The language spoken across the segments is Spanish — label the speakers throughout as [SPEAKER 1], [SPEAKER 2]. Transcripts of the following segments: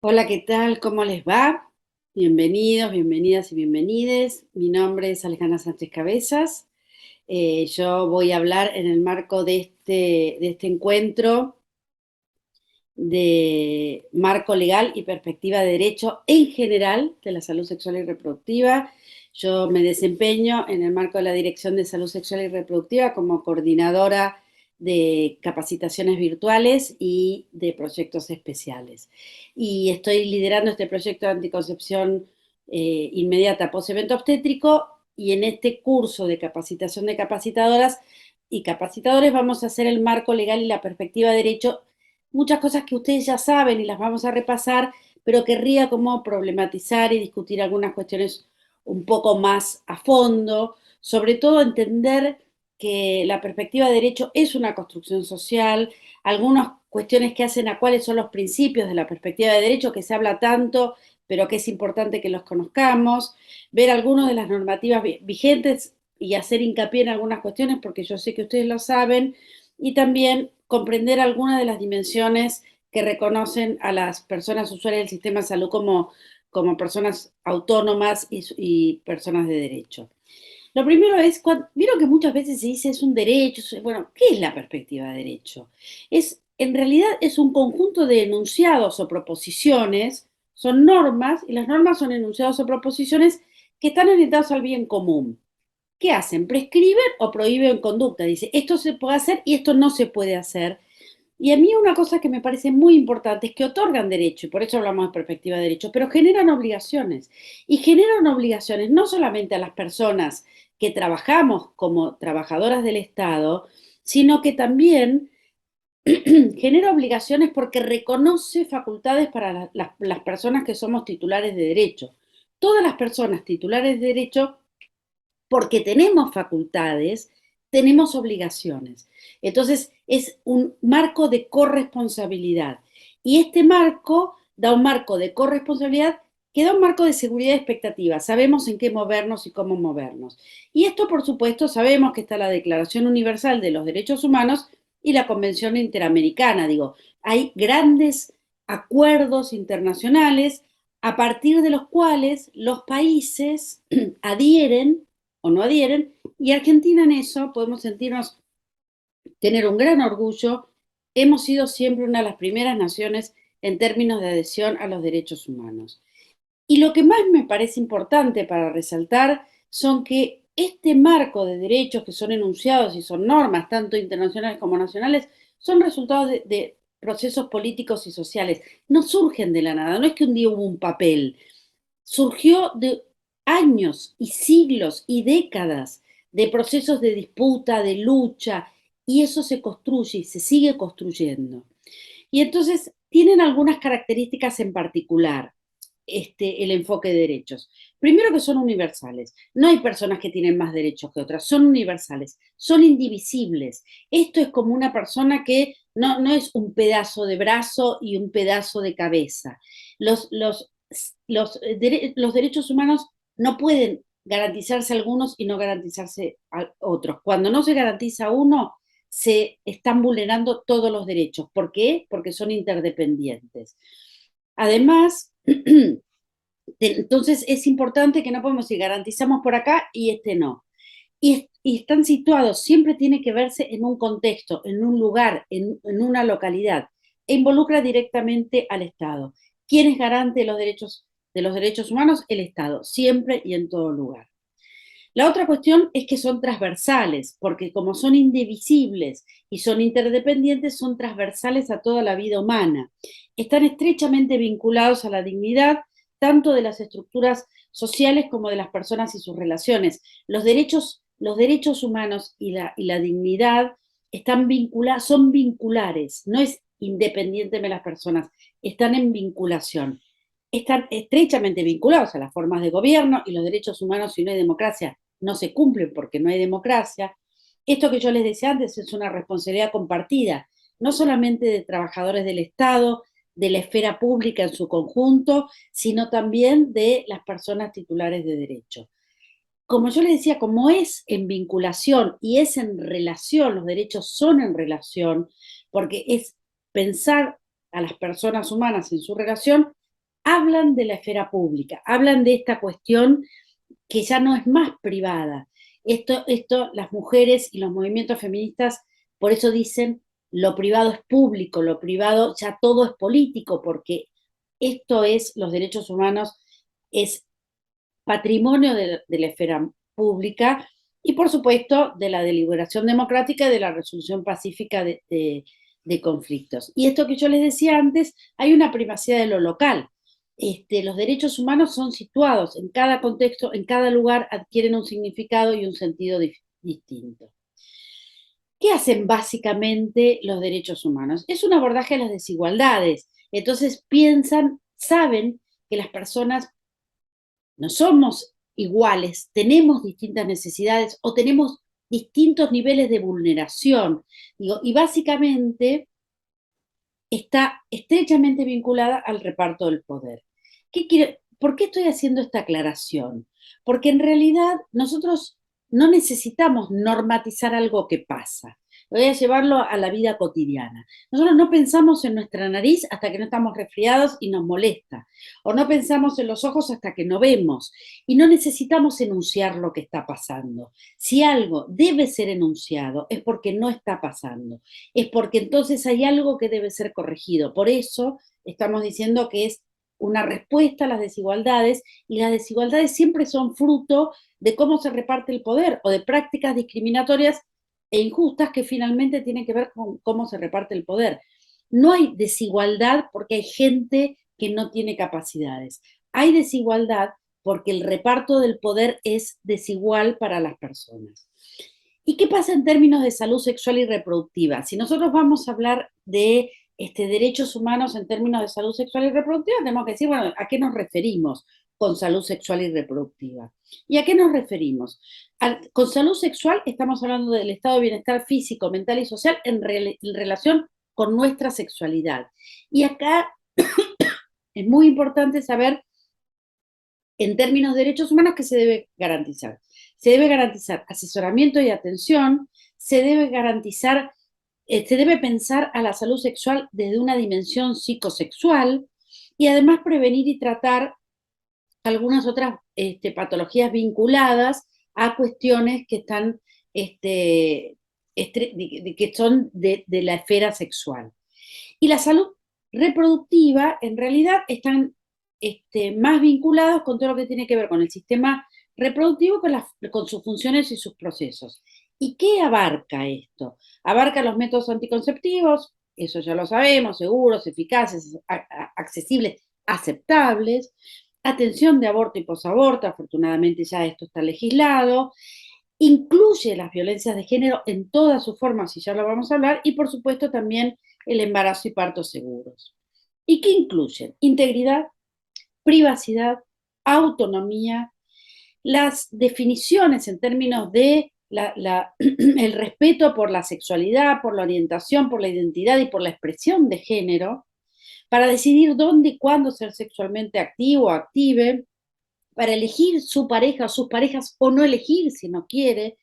[SPEAKER 1] Hola, ¿qué tal? ¿Cómo les va? Bienvenidos, bienvenidas y bienvenides. Mi nombre es Alejandra Sánchez Cabezas. Yo voy a hablar en el marco de este encuentro de marco legal y perspectiva de derecho en general de la salud sexual y reproductiva. Yo me desempeño en el marco de la Dirección de Salud Sexual y Reproductiva como coordinadora de capacitaciones virtuales y de proyectos especiales. Y estoy liderando este proyecto de anticoncepción inmediata post-evento obstétrico, y en este curso de capacitación de capacitadoras y capacitadores vamos a hacer el marco legal y la perspectiva de derecho, muchas cosas que ustedes ya saben y las vamos a repasar, pero querría como problematizar y discutir algunas cuestiones un poco más a fondo, sobre todo entender que la perspectiva de derecho es una construcción social, algunas cuestiones que hacen a cuáles son los principios de la perspectiva de derecho, que se habla tanto, pero que es importante que los conozcamos, ver algunas de las normativas vigentes y hacer hincapié en algunas cuestiones, porque yo sé que ustedes lo saben, y también comprender algunas de las dimensiones que reconocen a las personas usuarias del sistema de salud como personas autónomas y personas de derecho. Lo primero es, vieron que muchas veces se dice es un derecho, bueno, ¿qué es la perspectiva de derecho? En realidad es un conjunto de enunciados o proposiciones, son normas, y las normas son enunciados o proposiciones que están orientados al bien común. ¿Qué hacen? Prescriben o prohíben conducta. Dice, esto se puede hacer y esto no se puede hacer. Y a mí una cosa que me parece muy importante es que otorgan derecho, y por eso hablamos de perspectiva de derecho, pero generan obligaciones. Y generan obligaciones no solamente a las personas que trabajamos como trabajadoras del Estado, sino que también genera obligaciones porque reconoce facultades para las personas que somos titulares de derecho. Todas las personas titulares de derecho, porque tenemos facultades, tenemos obligaciones. Entonces, es un marco de corresponsabilidad. Y este marco da un marco de corresponsabilidad que da un marco de seguridad y expectativa. Sabemos en qué movernos y cómo movernos. Y esto, por supuesto, sabemos que está la Declaración Universal de los Derechos Humanos y la Convención Interamericana. Digo, hay grandes acuerdos internacionales a partir de los cuales los países adhieren o no adhieren, y Argentina en eso podemos sentirnos, tener un gran orgullo. Hemos sido siempre una de las primeras naciones en términos de adhesión a los derechos humanos. Y lo que más me parece importante para resaltar son que este marco de derechos que son enunciados y son normas, tanto internacionales como nacionales, son resultados de procesos políticos y sociales. No surgen de la nada, no es que un día hubo un papel, surgió de años y siglos y décadas de procesos de disputa, de lucha, y eso se construye y se sigue construyendo. Y entonces tienen algunas características en particular, el enfoque de derechos. Primero, que son universales. No hay personas que tienen más derechos que otras, son universales, son indivisibles. Esto es como una persona que no es un pedazo de brazo y un pedazo de cabeza. Los, los, los derechos humanos no pueden garantizarse algunos y no garantizarse a otros. Cuando no se garantiza uno, se están vulnerando todos los derechos. ¿Por qué? Porque son interdependientes. Además, entonces es importante que no podemos decir garantizamos por acá y este no. Y están situados, siempre tiene que verse en un contexto, en un lugar, en una localidad, e involucra directamente al Estado. ¿Quién es garante de los derechos humanos? El Estado, siempre y en todo lugar. La otra cuestión es que son transversales, porque como son indivisibles y son interdependientes, son transversales a toda la vida humana. Están estrechamente vinculados a la dignidad tanto de las estructuras sociales como de las personas y sus relaciones. Los derechos humanos y la dignidad son vinculares, no es independiente de las personas, están en vinculación. Están estrechamente vinculados a las formas de gobierno, y los derechos humanos, si no hay democracia, no se cumplen porque no hay democracia. Esto que yo les decía antes es una responsabilidad compartida, no solamente de trabajadores del Estado, de la esfera pública en su conjunto, sino también de las personas titulares de derecho. Como yo les decía, como es en vinculación y es en relación, los derechos son en relación, porque es pensar a las personas humanas en su relación, hablan de la esfera pública, hablan de esta cuestión que ya no es más privada. Las mujeres y los movimientos feministas por eso dicen lo privado es público, lo privado ya todo es político, porque esto es, los derechos humanos, es patrimonio de la esfera pública y por supuesto de la deliberación democrática y de la resolución pacífica de conflictos. Y esto que yo les decía antes, hay una privacidad de lo local. Los derechos humanos son situados en cada contexto, en cada lugar adquieren un significado y un sentido distinto. ¿Qué hacen básicamente los derechos humanos? Es un abordaje a las desigualdades. Entonces piensan, saben que las personas no somos iguales, tenemos distintas necesidades o tenemos distintos niveles de vulneración. Digo, y básicamente está estrechamente vinculada al reparto del poder. ¿Por qué estoy haciendo esta aclaración? Porque en realidad nosotros no necesitamos normatizar algo que pasa. Voy a llevarlo a la vida cotidiana. Nosotros no pensamos en nuestra nariz hasta que no estamos resfriados y nos molesta. O no pensamos en los ojos hasta que no vemos. Y no necesitamos enunciar lo que está pasando. Si algo debe ser enunciado es porque no está pasando. Es porque entonces hay algo que debe ser corregido. Por eso estamos diciendo que es una respuesta a las desigualdades, y las desigualdades siempre son fruto de cómo se reparte el poder o de prácticas discriminatorias e injustas que finalmente tienen que ver con cómo se reparte el poder. No hay desigualdad porque hay gente que no tiene capacidades. Hay desigualdad porque el reparto del poder es desigual para las personas. ¿Y qué pasa en términos de salud sexual y reproductiva? Si nosotros vamos a hablar de derechos humanos en términos de salud sexual y reproductiva, tenemos que decir, bueno, ¿a qué nos referimos con salud sexual y reproductiva? ¿Y a qué nos referimos? Con salud sexual estamos hablando del estado de bienestar físico, mental y social en relación con nuestra sexualidad. Y acá es muy importante saber, en términos de derechos humanos, qué se debe garantizar. Se debe garantizar asesoramiento y atención, se debe garantizar, se debe pensar a la salud sexual desde una dimensión psicosexual y además prevenir y tratar algunas otras patologías vinculadas a cuestiones que están, que son de la esfera sexual. Y la salud reproductiva, en realidad, están más vinculados con todo lo que tiene que ver con el sistema reproductivo, con sus funciones y sus procesos. ¿Y qué abarca esto? Abarca los métodos anticonceptivos, eso ya lo sabemos, seguros, eficaces, accesibles, aceptables, atención de aborto y posaborto, afortunadamente ya esto está legislado, incluye las violencias de género en todas sus formas, y ya lo vamos a hablar, y por supuesto también el embarazo y partos seguros. ¿Y qué incluyen? Integridad, privacidad, autonomía, las definiciones en términos de el respeto por la sexualidad, por la orientación, por la identidad y por la expresión de género, para decidir dónde y cuándo ser sexualmente activo o active, para elegir su pareja o sus parejas o no elegir si no quiere,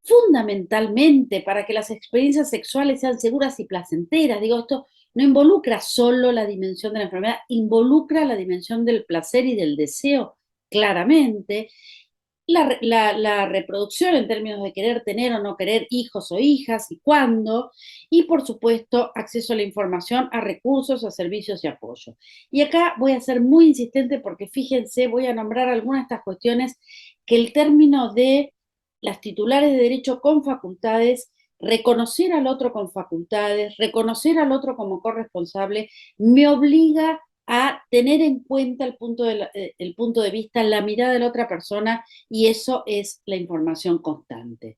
[SPEAKER 1] fundamentalmente para que las experiencias sexuales sean seguras y placenteras. Digo, esto no involucra solo la dimensión de la enfermedad, involucra la dimensión del placer y del deseo, claramente. La reproducción en términos de querer tener o no querer hijos o hijas y cuándo, y por supuesto acceso a la información, a recursos, a servicios y apoyo. Y acá voy a ser muy insistente porque fíjense, voy a nombrar algunas de estas cuestiones que el término de las titulares de derecho con facultades, reconocer al otro con facultades, reconocer al otro como corresponsable, me obliga a tener en cuenta el punto de vista, la mirada de la otra persona, y eso es la información constante.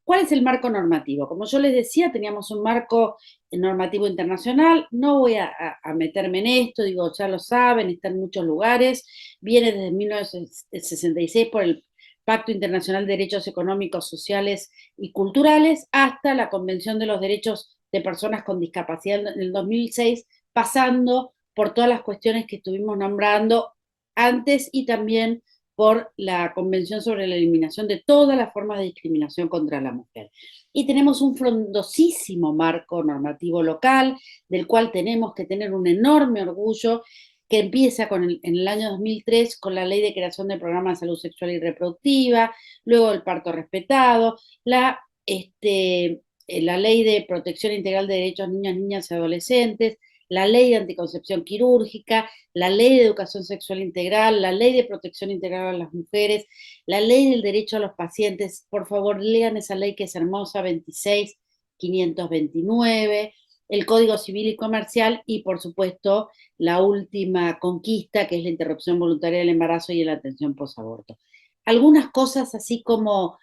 [SPEAKER 1] ¿Cuál es el marco normativo? Como yo les decía, teníamos un marco normativo internacional, no voy a meterme en esto, digo, ya lo saben, está en muchos lugares, viene desde 1966 por el Pacto Internacional de Derechos Económicos, Sociales y Culturales, hasta la Convención de los Derechos de Personas con Discapacidad en el 2006, pasando por todas las cuestiones que estuvimos nombrando antes y también por la Convención sobre la Eliminación de todas las formas de discriminación contra la mujer. Y tenemos un frondosísimo marco normativo local, del cual tenemos que tener un enorme orgullo, que empieza en el año 2003 con la Ley de Creación del Programa de Salud Sexual y Reproductiva, luego el parto respetado, la Ley de Protección Integral de Derechos de Niñas, Niñas y Adolescentes, la Ley de Anticoncepción Quirúrgica, la Ley de Educación Sexual Integral, la Ley de Protección Integral a las Mujeres, la Ley del Derecho a los Pacientes. Por favor, lean esa ley que es hermosa, 26.529, el Código Civil y Comercial y, por supuesto, la última conquista, que es la interrupción voluntaria del embarazo y la atención posaborto. Algunas cosas así como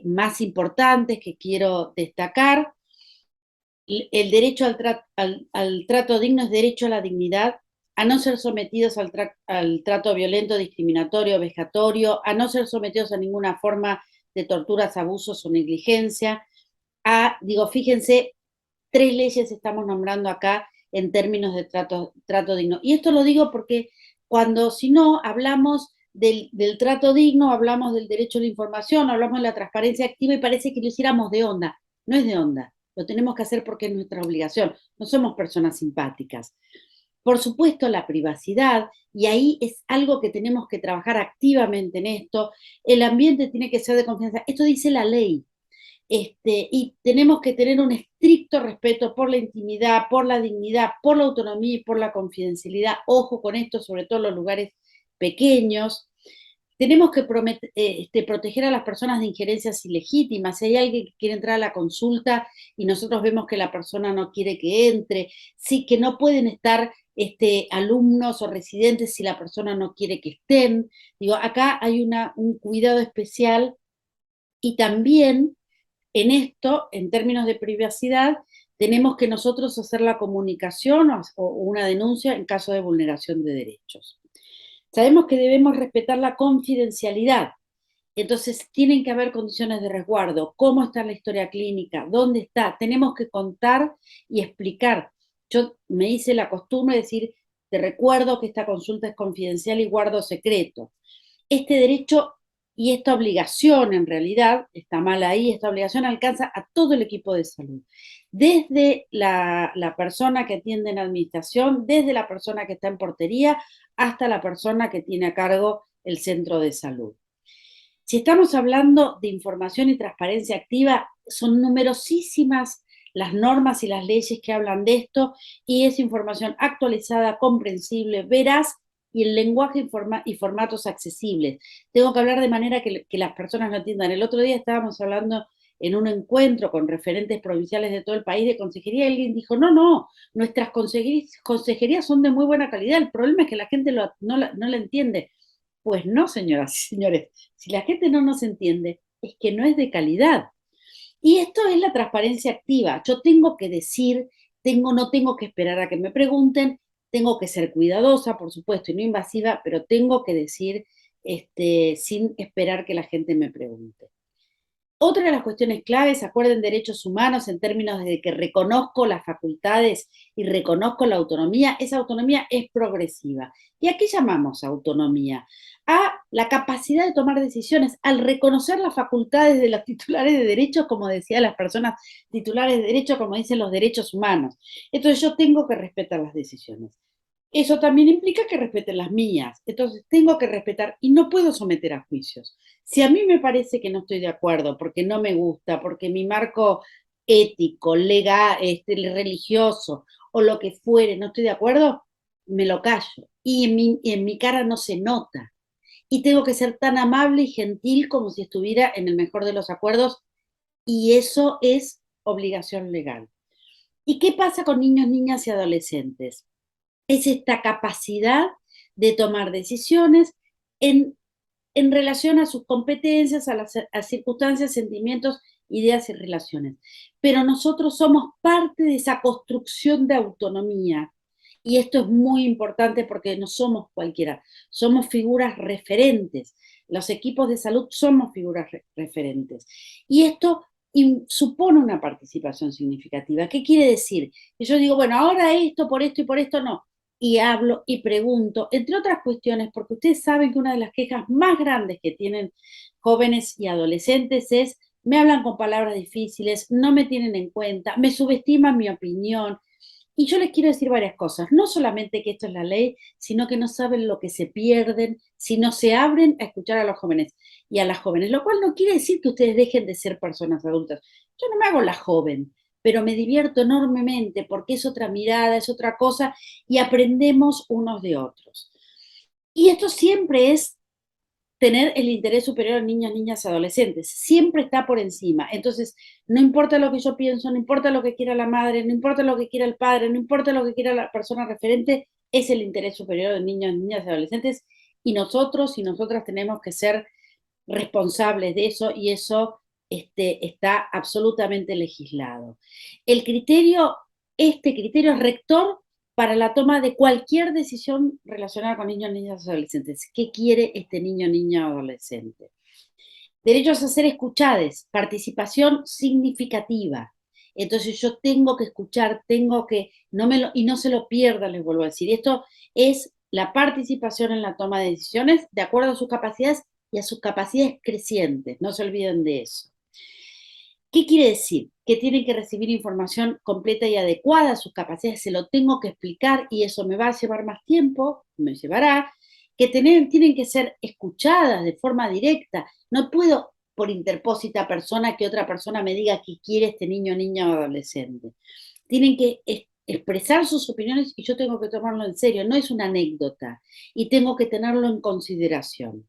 [SPEAKER 1] más importantes que quiero destacar: el derecho al trato digno es derecho a la dignidad, a no ser sometidos al trato violento, discriminatorio, vejatorio, a no ser sometidos a ninguna forma de torturas, abusos o negligencia. Fíjense, 3 leyes estamos nombrando acá en términos de trato digno. Y esto lo digo porque si no hablamos del trato digno, hablamos del derecho a la información, hablamos de la transparencia activa y parece que lo hiciéramos de onda. No es de onda, lo tenemos que hacer porque es nuestra obligación. No somos personas simpáticas. Por supuesto, la privacidad, y ahí es algo que tenemos que trabajar activamente en esto. El ambiente tiene que ser de confianza. Esto dice la ley. Y tenemos que tener un estricto respeto por la intimidad, por la dignidad, por la autonomía y por la confidencialidad. Ojo con esto, sobre todo en los lugares pequeños. Tenemos que proteger a las personas de injerencias ilegítimas. Si hay alguien que quiere entrar a la consulta y nosotros vemos que la persona no quiere que entre, sí, que no pueden estar alumnos o residentes si la persona no quiere que estén. Digo, acá hay un cuidado especial y también en esto, en términos de privacidad, tenemos que nosotros hacer la comunicación o una denuncia en caso de vulneración de derechos. Sabemos que debemos respetar la confidencialidad, entonces tienen que haber condiciones de resguardo, cómo está la historia clínica, dónde está, tenemos que contar y explicar. Yo me hice la costumbre de decir, te recuerdo que esta consulta es confidencial y guardo secreto. Este derecho y esta obligación, en realidad, está mal ahí, esta obligación alcanza a todo el equipo de salud, desde la persona que atiende en administración, desde la persona que está en portería, hasta la persona que tiene a cargo el centro de salud. Si estamos hablando de información y transparencia activa, son numerosísimas las normas y las leyes que hablan de esto, y es información actualizada, comprensible, veraz y en lenguaje y formatos accesibles. Tengo que hablar de manera que las personas lo entiendan. El otro día estábamos hablando en un encuentro con referentes provinciales de todo el país de consejería, y alguien dijo, no, nuestras consejerías son de muy buena calidad, el problema es que la gente no la entiende. Pues no, señoras y señores, si la gente no nos entiende, es que no es de calidad. Y esto es la transparencia activa. Yo tengo que decir, no tengo que esperar a que me pregunten, tengo que ser cuidadosa, por supuesto, y no invasiva, pero tengo que decir sin esperar que la gente me pregunte. Otra de las cuestiones claves, acuerden, derechos humanos en términos de que reconozco las facultades y reconozco la autonomía. Esa autonomía es progresiva. ¿Y a qué llamamos autonomía? A la capacidad de tomar decisiones, al reconocer las facultades de los titulares de derechos, como decía las personas titulares de derechos, como dicen los derechos humanos. Entonces yo tengo que respetar las decisiones. Eso también implica que respeten las mías. Entonces tengo que respetar y no puedo someter a juicios. Si a mí me parece que no estoy de acuerdo, porque no me gusta, porque mi marco ético, legal, religioso o lo que fuere, no estoy de acuerdo, me lo callo. Y en mi cara no se nota. Y tengo que ser tan amable y gentil como si estuviera en el mejor de los acuerdos, y eso es obligación legal. ¿Y qué pasa con niños, niñas y adolescentes? Es esta capacidad de tomar decisiones en, en relación a sus competencias, a circunstancias, sentimientos, ideas y relaciones. Pero nosotros somos parte de esa construcción de autonomía. Y esto es muy importante porque no somos cualquiera, somos figuras referentes. Los equipos de salud somos figuras referentes. Y esto supone una participación significativa. ¿Qué quiere decir? Que yo digo, bueno, ahora esto, por esto y por esto no, y hablo y pregunto, entre otras cuestiones, porque ustedes saben que una de las quejas más grandes que tienen jóvenes y adolescentes es, me hablan con palabras difíciles, no me tienen en cuenta, me subestiman mi opinión. Y yo les quiero decir varias cosas, no solamente que esto es la ley, sino que no saben lo que se pierden si no se abren a escuchar a los jóvenes y a las jóvenes, lo cual no quiere decir que ustedes dejen de ser personas adultas. Yo no me hago la joven, pero me divierto enormemente porque es otra mirada, es otra cosa y aprendemos unos de otros. Y esto siempre es tener el interés superior en niños, niñas, adolescentes. Siempre está por encima. Entonces, no importa lo que yo pienso, no importa lo que quiera la madre, no importa lo que quiera el padre, no importa lo que quiera la persona referente, es el interés superior de niños, niñas y adolescentes. Y nosotros y nosotras tenemos que ser responsables de eso y eso está absolutamente legislado. El criterio, este criterio es rector para la toma de cualquier decisión relacionada con niños, niñas y adolescentes. ¿Qué quiere este niño, niña o adolescente? Derechos a ser escuchados, participación significativa. Entonces yo tengo que escuchar, tengo que, y no se lo pierda, les vuelvo a decir. Esto es la participación en la toma de decisiones de acuerdo a sus capacidades y a sus capacidades crecientes. No se olviden de eso. ¿Qué quiere decir? Que tienen que recibir información completa y adecuada a sus capacidades, se lo tengo que explicar y eso me va a llevar más tiempo, me llevará, que tienen que ser escuchadas de forma directa. No puedo, por interpósita persona, que otra persona me diga qué quiere este niño, niña o adolescente. Tienen que expresar sus opiniones y yo tengo que tomarlo en serio, no es una anécdota y tengo que tenerlo en consideración.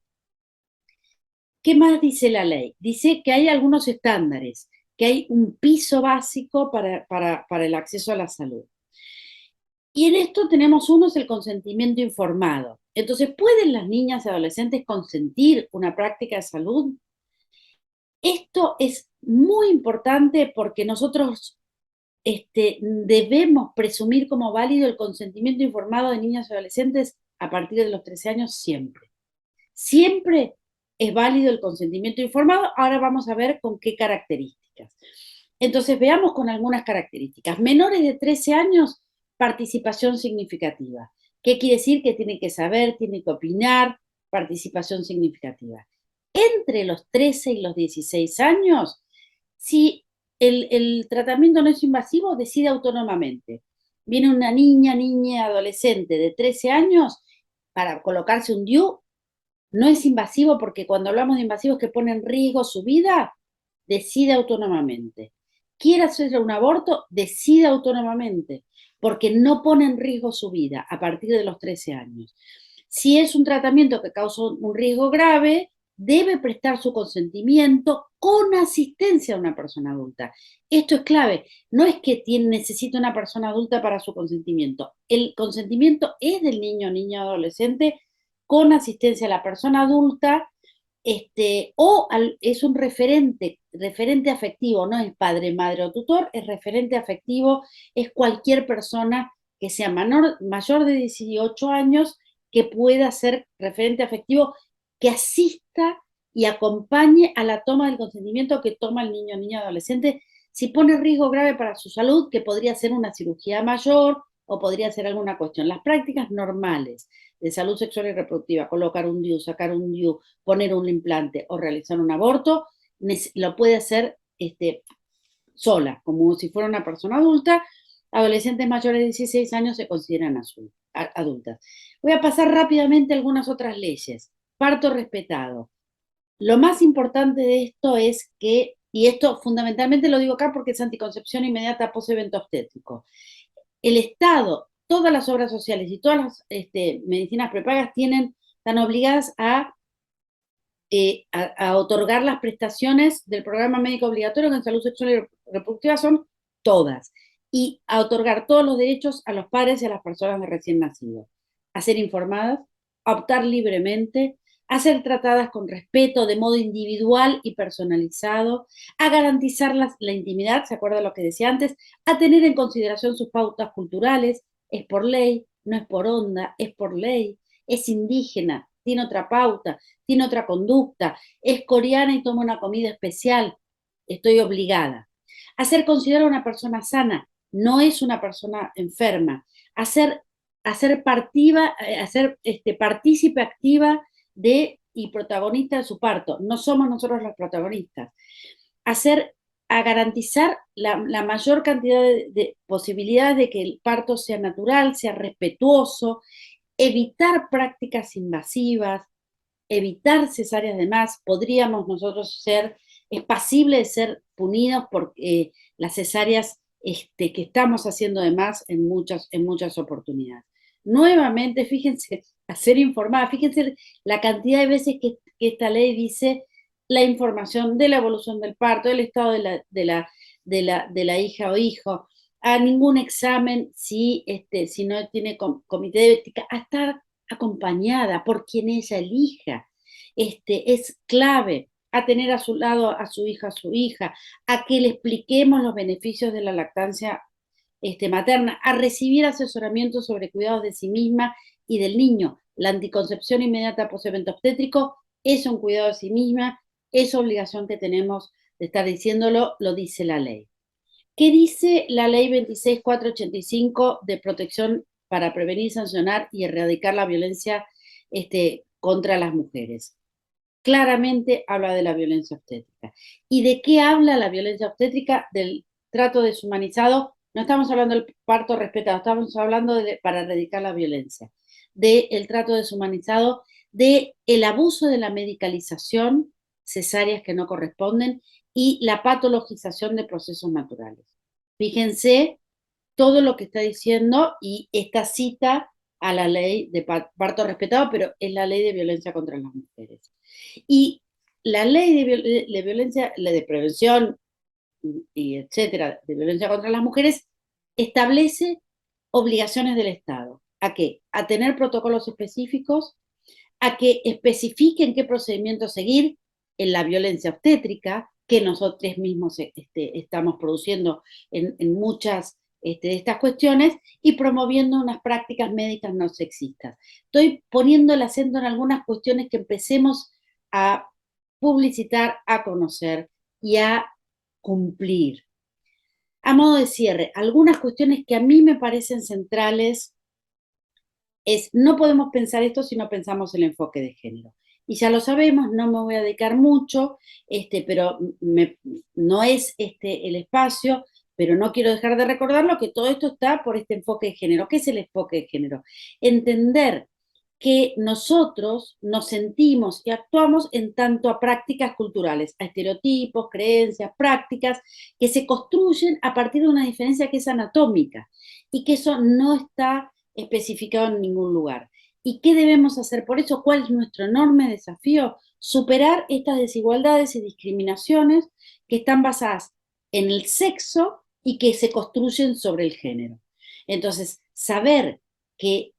[SPEAKER 1] ¿Qué más dice la ley? Dice que hay algunos estándares, que hay un piso básico para el acceso a la salud. Y en esto tenemos uno, es el consentimiento informado. Entonces, ¿pueden las niñas y adolescentes consentir una práctica de salud? Esto es muy importante porque nosotros debemos presumir como válido el consentimiento informado de niñas y adolescentes a partir de los 13 años siempre. Siempre es válido el consentimiento informado. Ahora vamos a ver con qué características. Entonces veamos con algunas características. Menores de 13 años, participación significativa. ¿Qué quiere decir? Que tienen que saber, tienen que opinar, participación significativa. Entre los 13 y los 16 años, si el tratamiento no es invasivo, decide autónomamente. Viene una niña, adolescente de 13 años para colocarse un DIU, no es invasivo porque cuando hablamos de invasivos que ponen en riesgo su vida, decide autónomamente. Quiere hacer un aborto, decide autónomamente, porque no pone en riesgo su vida a partir de los 13 años. Si es un tratamiento que causa un riesgo grave, debe prestar su consentimiento con asistencia a una persona adulta. Esto es clave. No es que necesita una persona adulta para su consentimiento. El consentimiento es del niño, niña, adolescente con asistencia a la persona adulta, es un referente afectivo, no es padre, madre o tutor, es referente afectivo, es cualquier persona que sea mayor de 18 años que pueda ser referente afectivo, que asista y acompañe a la toma del consentimiento que toma el niño o niña adolescente, si pone riesgo grave para su salud, que podría ser una cirugía mayor o podría ser alguna cuestión. Las prácticas normales de salud sexual y reproductiva, colocar un DIU, sacar un DIU, poner un implante o realizar un aborto, lo puede hacer sola, como si fuera una persona adulta. Adolescentes mayores de 16 años se consideran adultas. Voy a pasar rápidamente algunas otras leyes. Parto respetado. Lo más importante de esto es que, y esto fundamentalmente lo digo acá porque es anticoncepción inmediata post-evento obstétrico, el Estado, todas las obras sociales y todas las medicinas prepagas están obligadas a otorgar las prestaciones del programa médico obligatorio que en salud sexual y reproductiva son todas, y a otorgar todos los derechos a los padres y a las personas de recién nacidos, a ser informadas, a optar libremente, a ser tratadas con respeto de modo individual y personalizado, a garantizar la intimidad, ¿se acuerda de lo que decía antes? A tener en consideración sus pautas culturales, es por ley, no es por onda, es por ley, es indígena, tiene otra pauta, tiene otra conducta, es coreana y toma una comida especial, estoy obligada. A ser considerada una persona sana, no es una persona enferma. A ser partícipe activa y protagonista de su parto, no somos nosotros los protagonistas. A ser a garantizar la mayor cantidad de posibilidades de que el parto sea natural, sea respetuoso, evitar prácticas invasivas, evitar cesáreas de más. Podríamos nosotros ser, es pasible de ser punidos por las cesáreas que estamos haciendo de más en muchas oportunidades. Nuevamente, fíjense, a ser informada, fíjense la cantidad de veces que esta ley dice la información de la evolución del parto, del estado de la hija o hijo, a ningún examen si no tiene comité de ética, a estar acompañada por quien ella elija. Es clave a tener a su lado a su hija, a que le expliquemos los beneficios de la lactancia materna, a recibir asesoramiento sobre cuidados de sí misma y del niño. La anticoncepción inmediata post-evento obstétrico es un cuidado de sí misma, es obligación que tenemos de estar diciéndolo, lo dice la ley. ¿Qué dice la ley 26.485 de protección para prevenir, sancionar y erradicar la violencia contra las mujeres? Claramente habla de la violencia obstétrica. ¿Y de qué habla la violencia obstétrica? Del trato deshumanizado. No estamos hablando del parto respetado, estamos hablando para erradicar la violencia, del trato deshumanizado, del abuso de la medicalización, cesáreas que no corresponden, y la patologización de procesos naturales. Fíjense todo lo que está diciendo, y esta cita a la ley de parto respetado, pero es la ley de violencia contra las mujeres. Y la ley de violencia, la de prevención y etcétera, de violencia contra las mujeres, establece obligaciones del Estado. ¿A qué? A tener protocolos específicos, a que especifiquen qué procedimiento seguir en la violencia obstétrica, que nosotros mismos estamos produciendo en muchas de estas cuestiones, y promoviendo unas prácticas médicas no sexistas. Estoy poniendo el acento en algunas cuestiones que empecemos a publicitar, a conocer y a cumplir. A modo de cierre, algunas cuestiones que a mí me parecen centrales no podemos pensar esto si no pensamos el enfoque de género. Y ya lo sabemos, no me voy a dedicar mucho, pero no es el espacio, pero no quiero dejar de recordarlo, que todo esto está por este enfoque de género. ¿Qué es el enfoque de género? Entender que nosotros nos sentimos y actuamos en tanto a prácticas culturales, a estereotipos, creencias, prácticas que se construyen a partir de una diferencia que es anatómica, y que eso no está especificado en ningún lugar. ¿Y qué debemos hacer por eso? ¿Cuál es nuestro enorme desafío? Superar estas desigualdades y discriminaciones que están basadas en el sexo y que se construyen sobre el género. Entonces, saber que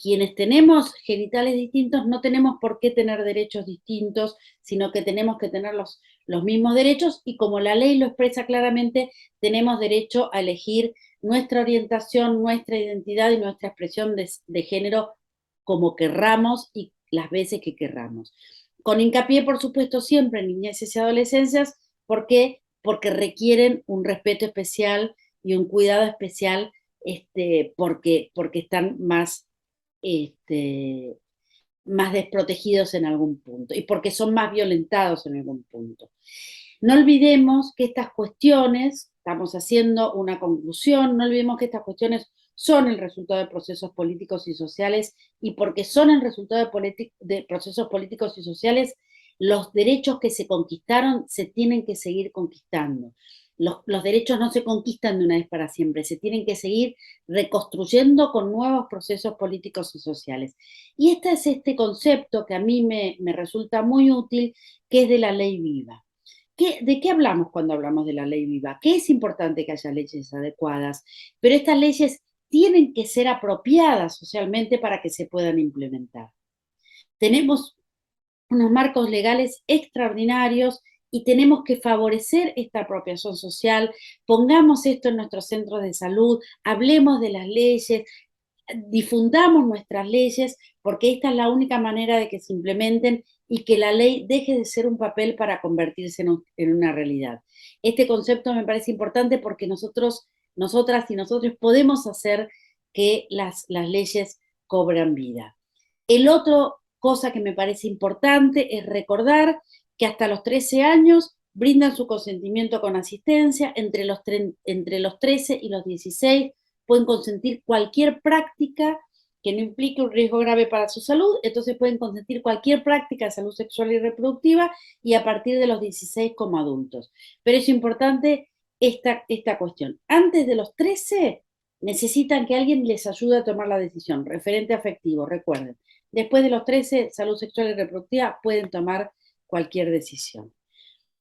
[SPEAKER 1] quienes tenemos genitales distintos no tenemos por qué tener derechos distintos, sino que tenemos que tener los mismos derechos, y como la ley lo expresa claramente, tenemos derecho a elegir nuestra orientación, nuestra identidad y nuestra expresión de género como querramos y las veces que querramos. Con hincapié, por supuesto, siempre en niñeces y adolescencias. ¿Por qué? Porque requieren un respeto especial y un cuidado especial, porque están este, más desprotegidos en algún punto y porque son más violentados en algún punto. No olvidemos que estas cuestiones, estamos haciendo una conclusión, no olvidemos que estas cuestiones son el resultado de procesos políticos y sociales, y porque son el resultado de procesos políticos y sociales, los derechos que se conquistaron se tienen que seguir conquistando. Los derechos no se conquistan de una vez para siempre, se tienen que seguir reconstruyendo con nuevos procesos políticos y sociales. Y este es este concepto que a mí me resulta muy útil, que es de la ley viva. ¿De qué hablamos cuando hablamos de la ley viva? Que es importante que haya leyes adecuadas, pero estas leyes tienen que ser apropiadas socialmente para que se puedan implementar. Tenemos unos marcos legales extraordinarios y tenemos que favorecer esta apropiación social. Pongamos esto en nuestros centros de salud, hablemos de las leyes, difundamos nuestras leyes, porque esta es la única manera de que se implementen y que la ley deje de ser un papel para convertirse en una realidad. Este concepto me parece importante porque nosotras y nosotros podemos hacer que las leyes cobran vida. El otro cosa que me parece importante es recordar que hasta los 13 años brindan su consentimiento con asistencia, entre los 13 y los 16 pueden consentir cualquier práctica que no implique un riesgo grave para su salud, entonces pueden consentir cualquier práctica de salud sexual y reproductiva y a partir de los 16 como adultos. Pero es importante esta cuestión. Antes de los 13 necesitan que alguien les ayude a tomar la decisión, referente afectivo, recuerden. Después de los 13, salud sexual y reproductiva pueden tomar cualquier decisión.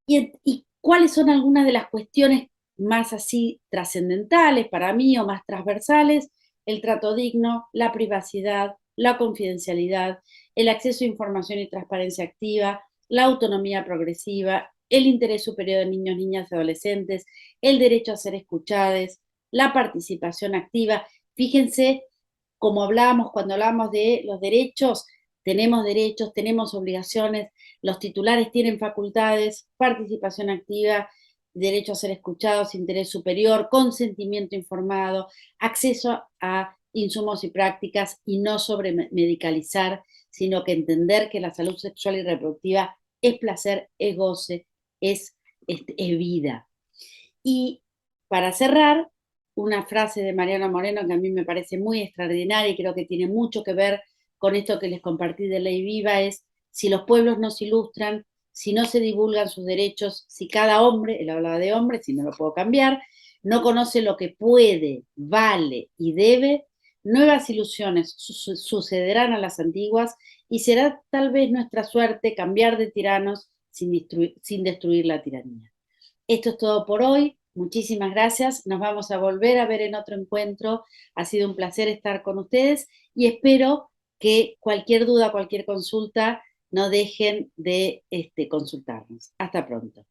[SPEAKER 1] ¿Y cuáles son algunas de las cuestiones más así trascendentales para mí o más transversales? El trato digno, la privacidad, la confidencialidad, el acceso a información y transparencia activa, la autonomía progresiva, el interés superior de niños, niñas y adolescentes, el derecho a ser escuchados, la participación activa. Fíjense, como hablábamos cuando hablábamos de los derechos, tenemos obligaciones, los titulares tienen facultades, participación activa, derecho a ser escuchados, interés superior, consentimiento informado, acceso a insumos y prácticas y no sobremedicalizar, sino que entender que la salud sexual y reproductiva es placer, es goce, es vida. Y para cerrar, una frase de Mariano Moreno que a mí me parece muy extraordinaria y creo que tiene mucho que ver con esto que les compartí de Ley Viva es, si los pueblos no se ilustran, si no se divulgan sus derechos, si cada hombre, él hablaba de hombres, si no lo puedo cambiar, no conoce lo que puede, vale y debe, nuevas ilusiones sucederán a las antiguas y será tal vez nuestra suerte cambiar de tiranos sin destruir la tiranía. Esto es todo por hoy. Muchísimas gracias. Nos vamos a volver a ver en otro encuentro. Ha sido un placer estar con ustedes y espero que cualquier duda, cualquier consulta, no dejen de consultarnos. Hasta pronto.